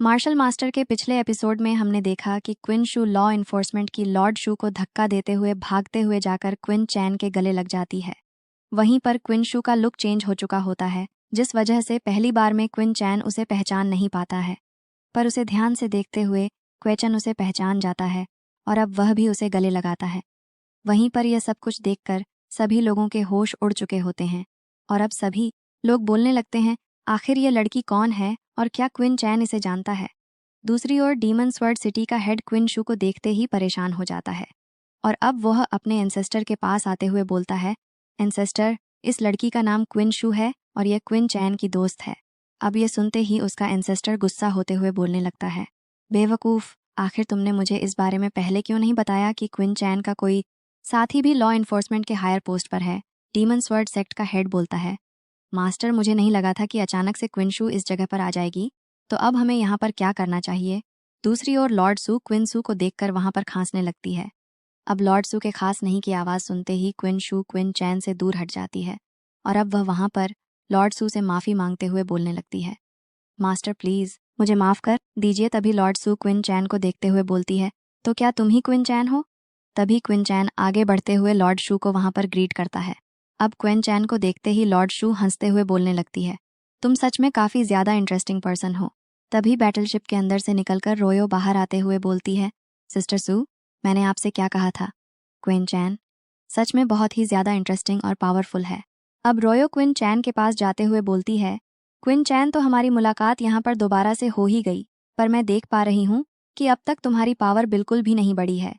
Martial master के पिछले episode में हमने देखा कि क्विन शू लॉ इन्फोर्समेंट की लॉर्ड शू को धक्का देते हुए भागते हुए जाकर क्विन चैन के गले लग जाती है। वहीं पर क्विन शू का लुक चेंज हो चुका होता है, जिस वजह से पहली बार में क्विन चैन उसे पहचान नहीं पाता है, पर उसे ध्यान से देखते हुए क्वेचन उसे पहचान जाता है और अब वह भी उसे गले लगाता है। वहीं पर यह सब कुछ देखकर सभी लोगों के होश उड़ चुके होते हैं और अब सभी लोग बोलने लगते हैं, आखिर यह लड़की कौन है और क्या क्विन चैन इसे जानता है। दूसरी ओर डीमन स्वर्ड सिटी का हेड क्विन शू को देखते ही परेशान हो जाता है और अब वह अपने एंसेस्टर के पास आते हुए बोलता है, एंसेस्टर, इस लड़की का नाम क्विन शू है और यह क्विन चैन की दोस्त है। अब यह सुनते ही उसका एंसेस्टर गुस्सा होते हुए बोलने लगता है, बेवकूफ़, आखिर तुमने मुझे इस बारे में पहले क्यों नहीं बताया कि क्विन चैन का कोई साथी भी लॉ इन्फोर्समेंट के हायर पोस्ट पर है। डीमन स्वर्ड सेक्ट का हेड बोलता है, मास्टर, मुझे नहीं लगा था कि अचानक से क्विन शू इस जगह पर आ जाएगी, तो अब हमें यहाँ पर क्या करना चाहिए। दूसरी ओर लॉर्ड सू क्विन शू को देखकर वहाँ पर खांसने लगती है। अब लॉर्ड सू के खास नहीं की आवाज़ सुनते ही क्विन शू क्विन चैन से दूर हट जाती है और अब वह वहाँ पर लॉर्ड सू से माफ़ी मांगते हुए बोलने लगती है, मास्टर प्लीज़ मुझे माफ़ कर दीजिए। तभी लॉर्ड सू क्विन चैन को देखते हुए बोलती है, तो क्या तुम ही क्विन चैन हो। तभी क्विन चैन आगे बढ़ते हुए लॉर्ड शू को वहाँ पर ग्रीट करता है। अब क्विन चैन को देखते ही लॉर्ड शू हंसते हुए बोलने लगती है, तुम सच में काफ़ी ज़्यादा इंटरेस्टिंग पर्सन हो। तभी बैटलशिप के अंदर से निकलकर रोयो बाहर आते हुए बोलती है, सिस्टर सू, मैंने आपसे क्या कहा था। क्विन चैन सच में बहुत ही ज़्यादा इंटरेस्टिंग और पावरफुल है। अब रोयो क्विन चैन के पास जाते हुए बोलती है, क्विन चैन, तो हमारी मुलाकात यहाँ पर दोबारा से हो ही गई, पर मैं देख पा रही हूँ कि अब तक तुम्हारी पावर बिल्कुल भी नहीं बढ़ी है,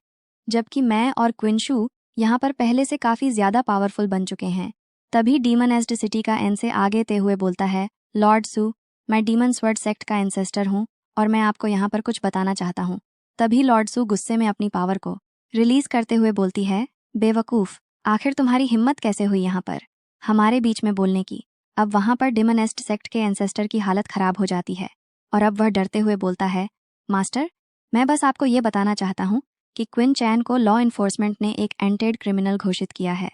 जबकि मैं और क्विन शू यहाँ पर पहले से काफ़ी ज़्यादा पावरफुल बन चुके हैं। तभी डीमन एस्ड सिटी का एन से आगे ते हुए बोलता है, लॉर्ड सू, मैं डीमन स्वर्ड सेक्ट का एंसेस्टर हूँ और मैं आपको यहाँ पर कुछ बताना चाहता हूँ। तभी लॉर्ड सू गुस्से में अपनी पावर को रिलीज करते हुए बोलती है, बेवकूफ़, आखिर तुम्हारी हिम्मत कैसे हुई यहाँ पर हमारे बीच में बोलने की। अब वहाँ पर डीमन एस्ड सेक्ट के एंसेस्टर की हालत ख़राब हो जाती है और अब वह डरते हुए बोलता है, मास्टर, मैं बस आपको ये बताना चाहता हूँ कि क्विन चैन को लॉ इन्फोर्समेंट ने एक एंटेड क्रिमिनल घोषित किया है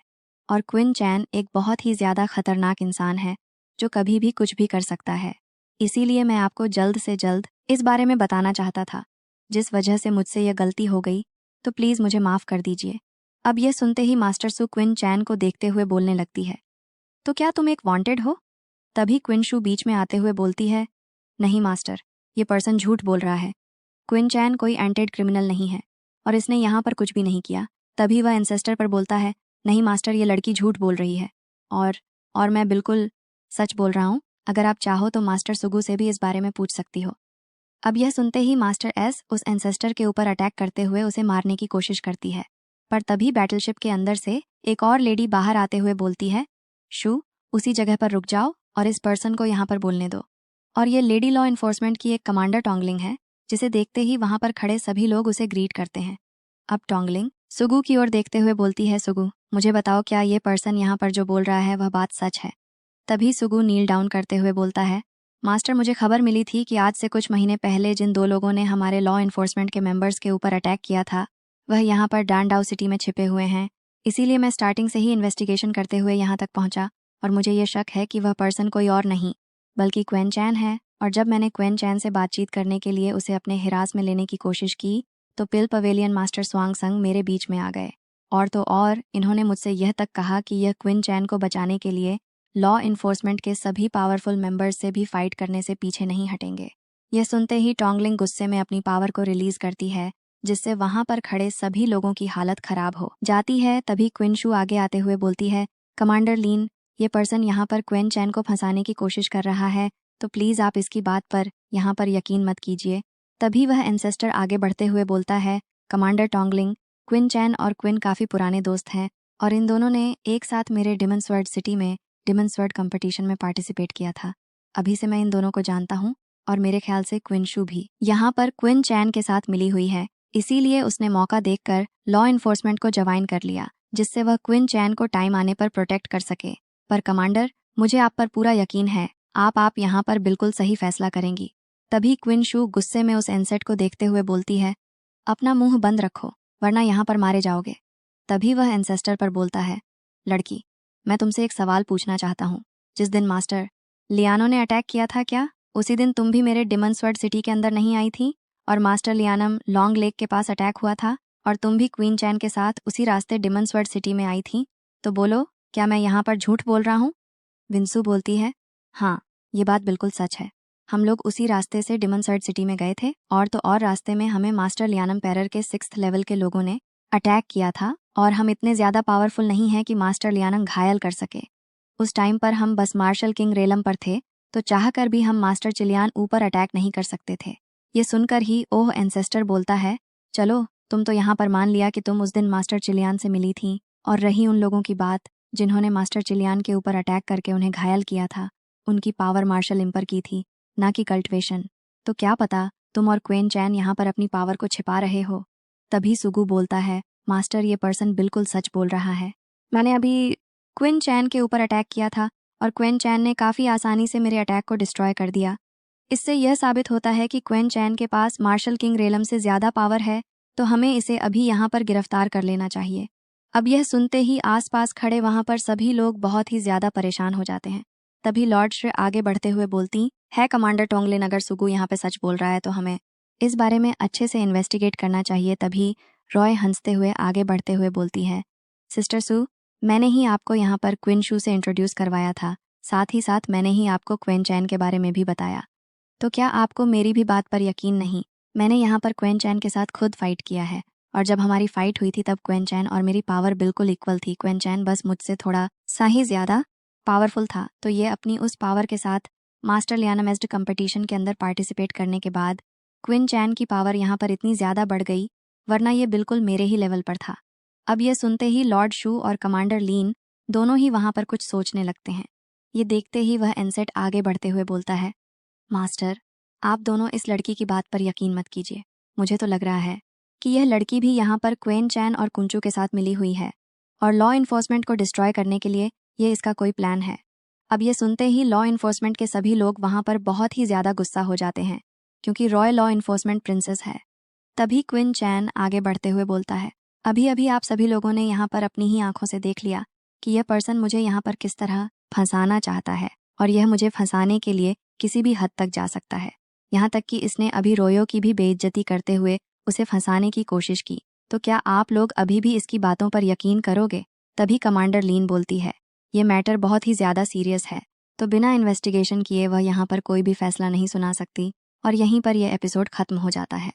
और क्विन चैन एक बहुत ही ज़्यादा खतरनाक इंसान है जो कभी भी कुछ भी कर सकता है। इसीलिए मैं आपको जल्द से जल्द इस बारे में बताना चाहता था, जिस वजह से मुझसे यह गलती हो गई, तो प्लीज़ मुझे माफ़ कर दीजिए। अब यह सुनते ही मास्टर सू क्विन चैन को देखते हुए बोलने लगती है, तो क्या तुम एक वांटेड हो। तभी क्विन शू बीच में आते हुए बोलती है, नहीं मास्टर, ये पर्सन झूठ बोल रहा है। क्विन चैन कोई एंटेड क्रिमिनल नहीं है और इसने यहाँ पर कुछ भी नहीं किया। तभी वह एंसेस्टर पर बोलता है, नहीं मास्टर, ये लड़की झूठ बोल रही है और मैं बिल्कुल सच बोल रहा हूँ। अगर आप चाहो तो मास्टर सुगु से भी इस बारे में पूछ सकती हो। अब यह सुनते ही मास्टर एस उस एंसेस्टर के ऊपर अटैक करते हुए उसे मारने की कोशिश करती है, पर तभी बैटलशिप के अंदर से एक और लेडी बाहर आते हुए बोलती है, शू, उसी जगह पर रुक जाओ और इस पर्सन को यहाँ पर बोलने दो। और ये लेडी लॉ इन्फोर्समेंट की एक कमांडर टोंगलिंग है, जिसे देखते ही वहाँ पर खड़े सभी लोग उसे ग्रीट करते हैं। अब टोंगलिंग सुगु की ओर देखते हुए बोलती है, सुगु, मुझे बताओ क्या ये पर्सन यहाँ पर जो बोल रहा है वह बात सच है। तभी सुगु नील डाउन करते हुए बोलता है, मास्टर, मुझे खबर मिली थी कि आज से कुछ महीने पहले जिन दो लोगों ने हमारे लॉ इन्फोर्समेंट के मेंबर्स के ऊपर अटैक किया था वह यहाँ पर डांडाउ सिटी में छिपे हुए हैं। इसीलिए मैं स्टार्टिंग से ही इन्वेस्टिगेशन करते हुए यहाँ तक पहुँचा और मुझे ये शक है कि वह पर्सन कोई और नहीं बल्कि क्विन चैन है। और जब मैंने क्विन चैन से बातचीत करने के लिए उसे अपने हिरास में लेने की कोशिश की तो पिल पवेलियन मास्टर स्वांग संग मेरे बीच में आ गए और तो और इन्होंने मुझसे यह तक कहा कि यह क्विन चैन को बचाने के लिए लॉ इन्फोर्समेंट के सभी पावरफुल मेंबर्स से भी फाइट करने से पीछे नहीं हटेंगे। यह सुनते ही टोंगलिंग गुस्से में अपनी पावर को रिलीज करती है, जिससे वहां पर खड़े सभी लोगों की हालत खराब हो जाती है। तभी क्विन शू आगे आते हुए बोलती है, कमांडर लीन, ये पर्सन यहाँ पर क्विन चैन को फंसाने की कोशिश कर रहा है, तो प्लीज़ आप इसकी बात पर यहाँ पर यकीन मत कीजिए। तभी वह एंसेस्टर आगे बढ़ते हुए बोलता है, कमांडर टोंगलिंग, क्विन चैन और क्विन काफ़ी पुराने दोस्त हैं और इन दोनों ने एक साथ मेरे डीमन स्वर्ड सिटी में डीमन स्वर्ड कंपटीशन में पार्टिसिपेट किया था। अभी से मैं इन दोनों को जानता हूँ और मेरे ख्याल से क्विन शू भी यहाँ पर क्विन चैन के साथ मिली हुई है, इसीलिए उसने मौका देखकर लॉ इन्फोर्समेंट को ज्वाइन कर लिया, जिससे वह क्विन चैन को टाइम आने पर प्रोटेक्ट कर सके। पर कमांडर, मुझे आप पर पूरा यकीन है, आप यहाँ पर बिल्कुल सही फैसला करेंगी। तभी क्विन शू गुस्से में उस एंसेट को देखते हुए बोलती है, अपना मुंह बंद रखो वरना यहाँ पर मारे जाओगे। तभी वह एंसेस्टर पर बोलता है, लड़की, मैं तुमसे एक सवाल पूछना चाहता हूँ। जिस दिन मास्टर लियानो ने अटैक किया था क्या उसी दिन तुम भी मेरे डिमनस्वर्ड सिटी के अंदर नहीं आई थी और मास्टर लियानम लॉन्ग लेक के पास अटैक हुआ था और तुम भी क्वीन चैन के साथ उसी रास्ते डिमनस्वर्ड सिटी में आई थी। तो बोलो, क्या मैं यहाँ पर झूठ बोल रहा हूँ? विंसू बोलती है, हाँ, ये बात बिल्कुल सच है। हम लोग उसी रास्ते से डिमनस्वर्ड सिटी में गए थे और तो और रास्ते में हमें मास्टर लियानम पैरर के 6th लेवल के लोगों ने अटैक किया था और हम इतने ज़्यादा पावरफुल नहीं हैं कि मास्टर लियानम घायल कर सके। उस टाइम पर हम बस मार्शल किंग रेलम पर थे, तो चाहकर भी हम मास्टर चिलियान ऊपर अटैक नहीं कर सकते थे। ये सुनकर ही ओह एंसेस्टर बोलता है, चलो तुम तो यहाँ पर मान लिया कि तुम उस दिन मास्टर चिलियान से मिली थी और रही उन लोगों की बात जिन्होंने मास्टर चिलियान के ऊपर अटैक करके उन्हें घायल किया था, उनकी पावर मार्शल इम्पर की थी, ना कि कल्टिवेशन। तो क्या पता तुम और क्वेन चैन यहाँ पर अपनी पावर को छिपा रहे हो। तभी सुगु बोलता है, मास्टर ये पर्सन बिल्कुल सच बोल रहा है। मैंने अभी क्विन चैन के ऊपर अटैक किया था और क्विन चैन ने काफ़ी आसानी से मेरे अटैक को डिस्ट्रॉय कर दिया। इससे यह साबित होता है कि क्विन चैन के पास मार्शल किंग रेलम से ज़्यादा पावर है, तो हमें इसे अभी यहाँ पर गिरफ्तार कर लेना चाहिए। अब यह सुनते ही आसपास खड़े वहाँ पर सभी लोग बहुत ही ज़्यादा परेशान हो जाते हैं। तभी लॉर्ड श्रे आगे बढ़ते हुए बोलती है, कमांडर टोंगलिन, अगर सुगु यहाँ पे सच बोल रहा है तो हमें इस बारे में अच्छे से इन्वेस्टिगेट करना चाहिए। तभी रॉय हंसते हुए आगे बढ़ते हुए बोलती है, सिस्टर सू, मैंने ही आपको यहाँ पर क्विन शू से इंट्रोड्यूस करवाया था, साथ ही साथ मैंने ही आपको क्वेन चैन के बारे में भी बताया। तो क्या आपको मेरी भी बात पर यकीन नहीं? मैंने यहाँ पर क्वेन चैन के साथ खुद फाइट किया है और जब हमारी फाइट हुई थी तब क्वेन चैन और मेरी पावर बिल्कुल इक्वल थी। क्वेन चैन बस मुझसे थोड़ा सा ही ज़्यादा पावरफुल था, तो ये अपनी उस पावर के साथ मास्टर लियानामेज्ड कंपटीशन के अंदर पार्टिसिपेट करने के बाद क्विन चैन की पावर यहाँ पर इतनी ज़्यादा बढ़ गई, वरना ये बिल्कुल मेरे ही लेवल पर था। अब ये सुनते ही लॉर्ड शू और कमांडर लीन दोनों ही वहाँ पर कुछ सोचने लगते हैं। ये देखते ही वह एनसेट आगे बढ़ते हुए बोलता है, मास्टर, आप दोनों इस लड़की की बात पर यकीन मत कीजिए। मुझे तो लग रहा है कि यह लड़की भी यहाँ पर क्वेन चैन और कुंचू के साथ मिली हुई है और लॉ इन्फोर्समेंट को डिस्ट्रॉय करने के लिए ये इसका कोई प्लान है। अब ये सुनते ही लॉ इन्फोर्समेंट के सभी लोग वहाँ पर बहुत ही ज़्यादा गुस्सा हो जाते हैं, क्योंकि रॉय लॉ इन्फोर्समेंट प्रिंसेस है। तभी क्विन चैन आगे बढ़ते हुए बोलता है, अभी अभी आप सभी लोगों ने यहाँ पर अपनी ही आंखों से देख लिया कि यह पर्सन मुझे यहाँ पर किस तरह फंसाना चाहता है और यह मुझे फंसाने के लिए किसी भी हद तक जा सकता है। यहाँ तक कि इसने अभी रोयो की भी बेइज्जती करते हुए उसे फंसाने की कोशिश की। तो क्या आप लोग अभी भी इसकी बातों पर यकीन करोगे? तभी कमांडर लीन बोलती है, ये मैटर बहुत ही ज़्यादा सीरियस है, तो बिना इन्वेस्टिगेशन किए वह यहाँ पर कोई भी फैसला नहीं सुना सकती। और यहीं पर यह एपिसोड खत्म हो जाता है।